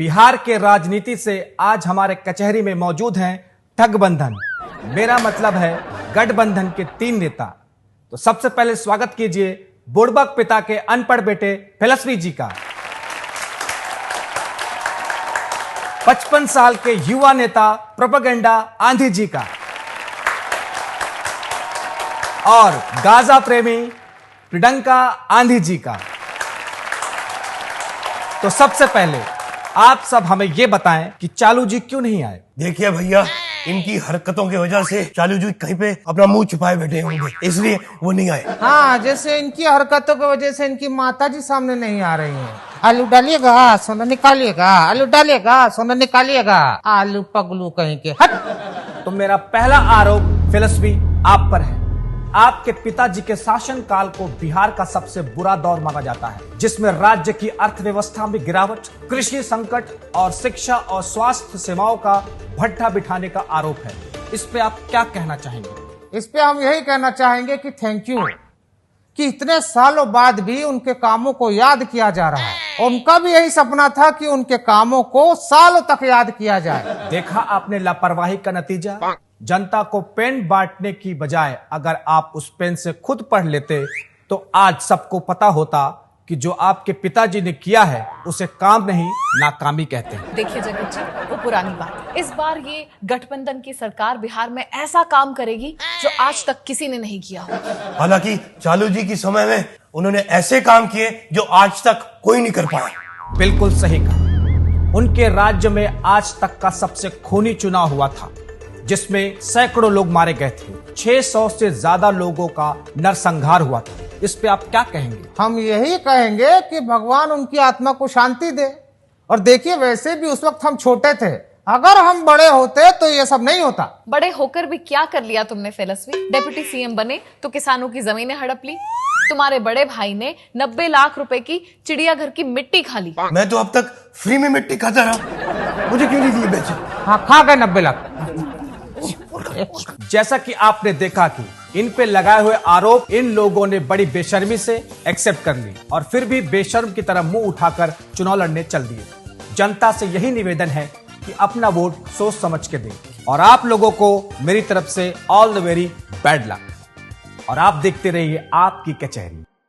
बिहार के राजनीति से आज हमारे कचहरी में मौजूद हैं ठगबंधन, मेरा मतलब है गठबंधन के 3 नेता। तो सबसे पहले स्वागत कीजिए बुड़बक पिता के अनपढ़ बेटे फिलस्वी जी का, 55 साल के युवा नेता प्रोपेगेंडा आंधी जी का, और गाजा प्रेमी प्रियंका आंधी जी का। तो सबसे पहले आप सब हमें यह बताएं कि चालू जी क्यों नहीं आए। देखिए भैया, इनकी हरकतों की वजह से चालू जी कहीं पे अपना मुंह छुपाए बैठे होंगे, इसलिए वो नहीं आए। हाँ, जैसे इनकी हरकतों की वजह से इनकी माता जी सामने नहीं आ रही हैं। आलू डालिएगा सोना निकालिएगा, आलू डालिएगा सोना निकालिएगा, आलू पगलू कहीं के हट। तो मेरा पहला आरोप फिलस्वी आप पर है। आपके पिताजी के शासनकाल को बिहार का सबसे बुरा दौर माना जाता है, जिसमें राज्य की अर्थव्यवस्था में गिरावट, कृषि संकट और शिक्षा और स्वास्थ्य सेवाओं का भट्ठा बिठाने का आरोप है। इस पे आप क्या कहना चाहेंगे? इस पे हम यही कहना चाहेंगे कि थैंक यू कि इतने सालों बाद भी उनके कामों को याद किया जा रहा है। उनका भी यही सपना था कि उनके कामों को सालों तक याद किया जाए। देखा आपने लापरवाही का नतीजा। जनता को पेन बांटने की बजाय अगर आप उस पेन से खुद पढ़ लेते तो आज सबको पता होता कि जो आपके पिताजी ने किया है उसे काम नहीं नाकामी कहते हैं। देखिए जगत जी, वो पुरानी बात है। इस बार ये गठबंधन की सरकार बिहार में ऐसा काम करेगी जो आज तक किसी ने नहीं किया हो। हालांकि चालू जी के समय में उन्होंने ऐसे काम किए जो आज तक कोई नहीं कर पाया। बिल्कुल सही कहा। उनके राज्य में आज तक का सबसे खूनी चुनाव हुआ था, जिसमें सैकड़ों लोग मारे गए थे। 600 से ज्यादा लोगों का नरसंहार हुआ था। इस पे आप क्या कहेंगे? हम यही कहेंगे कि भगवान उनकी आत्मा को शांति दे। और देखिए, वैसे भी उस वक्त हम छोटे थे, अगर हम बड़े होते तो ये सब नहीं होता। बड़े होकर भी क्या कर लिया तुमने फिलस्वी? डेप्यूटी सीएम बने तो किसानों की जमीनें हड़प ली। तुम्हारे बड़े भाई ने 90 लाख रुपए की चिड़ियाघर की मिट्टी खा ली। मैं तो अब तक फ्री में मिट्टी खाता रहा, मुझे क्यों नहीं दिए बेचे? हाँ, खा गए 90 लाख। जैसा कि आपने देखा कि इन पे लगाए हुए आरोप इन लोगों ने बड़ी बेशर्मी से एक्सेप्ट कर ली और फिर भी बेशर्म की तरह मुंह उठाकर चुनाव लड़ने चल दिए। जनता से यही निवेदन है कि अपना वोट सोच समझ के दें। और आप लोगों को मेरी तरफ से all the very bad luck. और आप देखते रहिए आपकी कचहरी।